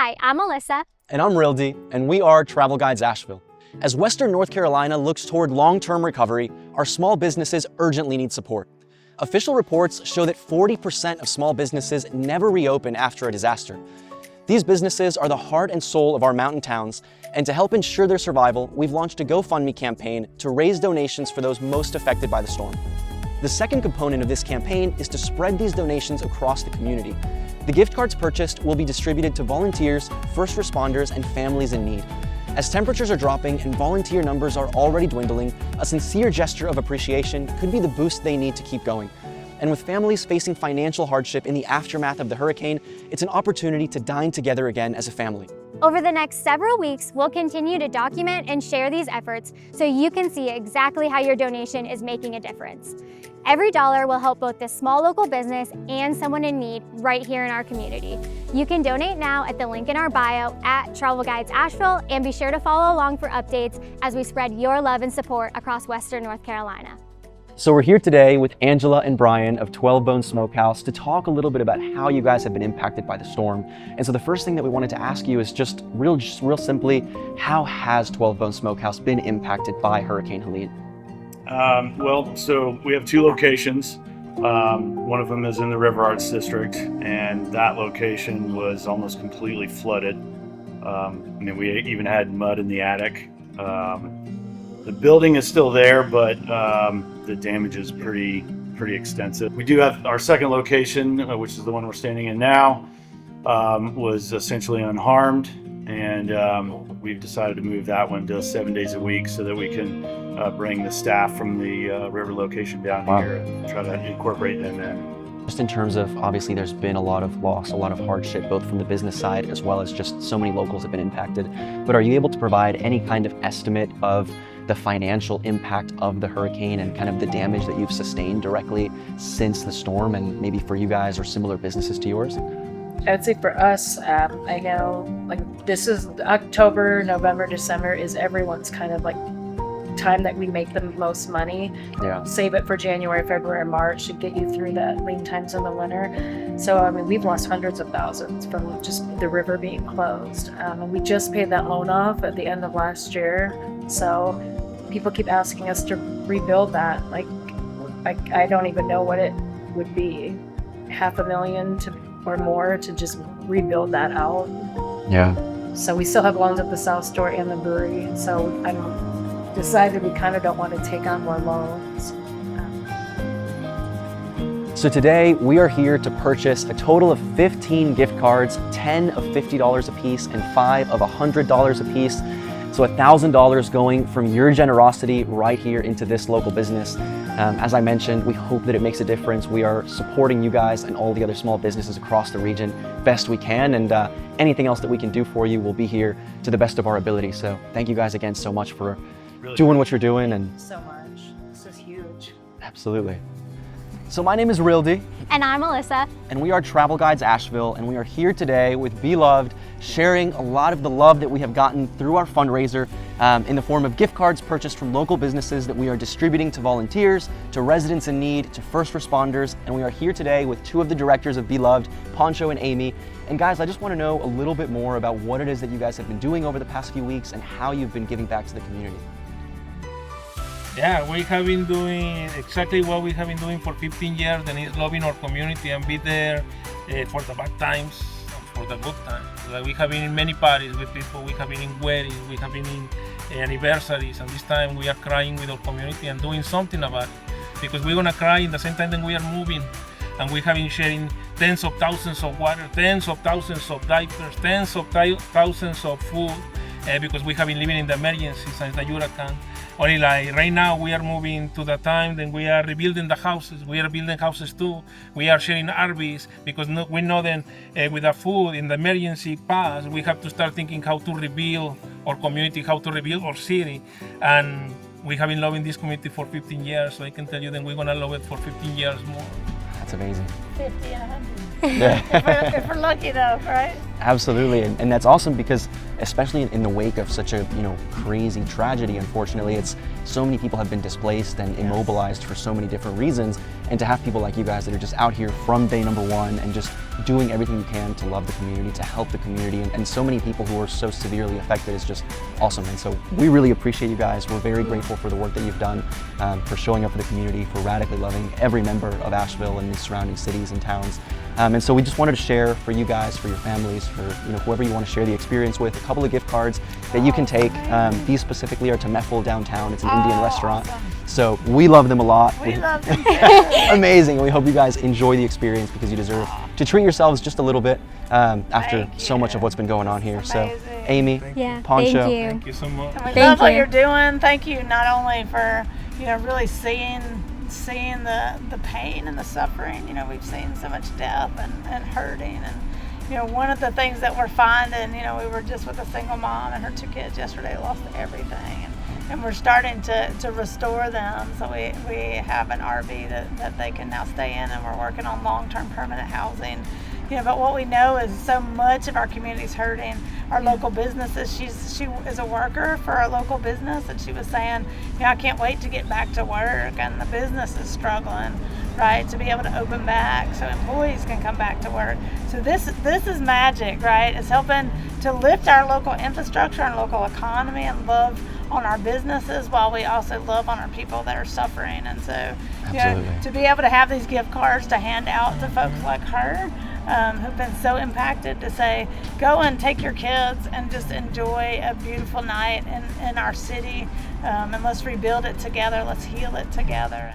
Hi, I'm Melissa. And I'm Rildy, and we are Travel Guides Asheville. As Western North Carolina looks toward long-term recovery, our small businesses urgently need support. Official reports show that 40% of small businesses never reopen after a disaster. These businesses are the heart and soul of our mountain towns, and to help ensure their survival, we've launched a GoFundMe campaign to raise donations for those most affected by the storm. The second component of this campaign is to spread these donations across the community. The gift cards purchased will be distributed to volunteers, first responders, and families in need. As temperatures are dropping and volunteer numbers are already dwindling, a sincere gesture of appreciation could be the boost they need to keep going. And with families facing financial hardship in the aftermath of the hurricane, it's an opportunity to dine together again as a family. Over the next several weeks, we'll continue to document and share these efforts so you can see exactly how your donation is making a difference. Every dollar will help both this small local business and someone in need right here in our community. You can donate now at the link in our bio at Travel Guides Asheville, and be sure to follow along for updates as we spread your love and support across Western North Carolina. So we're here today with Angela and Brian of 12 Bones Smokehouse to talk a little bit about how you guys have been impacted by the storm. And so the first thing that we wanted to ask you is just real simply, how has 12 Bones Smokehouse been impacted by Hurricane Helene? So we have two locations. One of them is in the River Arts District, and that location was almost completely flooded. We even had mud in the attic. The building is still there, but the damage is pretty extensive. We do have our second location, which is the one we're standing in now, was essentially unharmed, and we've decided to move that one to 7 days a week so that we can bring the staff from the river location down here and try to incorporate them in. Just in terms of, obviously there's been a lot of loss, a lot of hardship, both from the business side as well as just so many locals have been impacted. But are you able to provide any kind of estimate of the financial impact of the hurricane and kind of the damage that you've sustained directly since the storm, and maybe for you guys or similar businesses to yours? I would say for us, I know this is October, November, December is everyone's kind of time that we make the most money. Yeah. Save it for January, February, March to get you through the lean times in the winter. So we've lost hundreds of thousands from just the river being closed. And we just paid that loan off at the end of last year. So people keep asking us to rebuild that. I don't even know what it would be. $500,000 or more to just rebuild that out. Yeah. So we still have loans at the South Store and the brewery. So decided we kind of don't want to take on more loans. So today we are here to purchase a total of 15 gift cards, 10 of $50 a piece and 5 of $100 a piece. So $1,000 going from your generosity right here into this local business. As I mentioned, we hope that it makes a difference. We are supporting you guys and all the other small businesses across the region best we can, and anything else that we can do for you will be here to the best of our ability. So thank you guys again so much for doing what you're doing. And so much. This is huge. Absolutely. So my name is Rildy. And I'm Melissa. And we are Travel Guides Asheville, and we are here today with Beloved, sharing a lot of the love that we have gotten through our fundraiser in the form of gift cards purchased from local businesses that we are distributing to volunteers, to residents in need, to first responders. And we are here today with two of the directors of Beloved, Poncho and Amy. And guys, I just want to know a little bit more about what it is that you guys have been doing over the past few weeks and how you've been giving back to the community. Yeah, we have been doing exactly what we have been doing for 15 years, and it's loving our community and be there for the bad times and for the good times. We have been in many parties with people, we have been in weddings, we have been in anniversaries, and this time we are crying with our community and doing something about it. Because we're gonna cry in the same time that we are moving, and we have been sharing tens of thousands of water, tens of thousands of diapers, tens of thousands of food, because we have been living in the emergency since the hurricane. Only right now we are moving to the time that we are rebuilding the houses. We are building houses too. We are sharing RVs because we know that with the food in the emergency pass, we have to start thinking how to rebuild our community, how to rebuild our city. And we have been loving this community for 15 years. So I can tell you that we're gonna love it for 15 years more. That's amazing. 50 and 100. Yeah. if we're lucky enough, right? Absolutely, and that's awesome because especially in the wake of such a crazy tragedy, unfortunately, it's so many people have been displaced and immobilized for so many different reasons, and to have people like you guys that are just out here from day number one and just doing everything you can to love the community, to help the community, and so many people who are so severely affected is just awesome. And so we really appreciate you guys. We're very grateful for the work that you've done, for showing up for the community, for radically loving every member of Asheville and the surrounding cities and towns. And so we just wanted to share for you guys, for your families, for whoever you want to share the experience with, a couple of gift cards that you can take. These specifically are to Meffel downtown. It's an Indian restaurant. Awesome. So we love them a lot. We love them. Amazing. And we hope you guys enjoy the experience because you deserve to treat yourselves just a little bit after so much of what's been going on here. So Amazing. Amy, Yeah, Poncho. thank you. Thank you so much. And we Thank love what you. you're doing. Thank you not only for really seeing the pain and the suffering. We've seen so much death and hurting, and one of the things that we're finding, we were just with a single mom and her 2 kids yesterday, lost everything, and we're starting to restore them. So we have an RV that they can now stay in, and we're working on long-term permanent housing. But what we know is so much of our community is hurting. Our local businesses, she is a worker for a local business, and she was saying, I can't wait to get back to work, and the business is struggling, right, to be able to open back so employees can come back to work. So this is magic, right? It's helping to lift our local infrastructure and local economy and love on our businesses while we also love on our people that are suffering. And so to be able to have these gift cards to hand out to folks like her, who've been so impacted, to say, go and take your kids and just enjoy a beautiful night in our city, and let's rebuild it together, let's heal it together.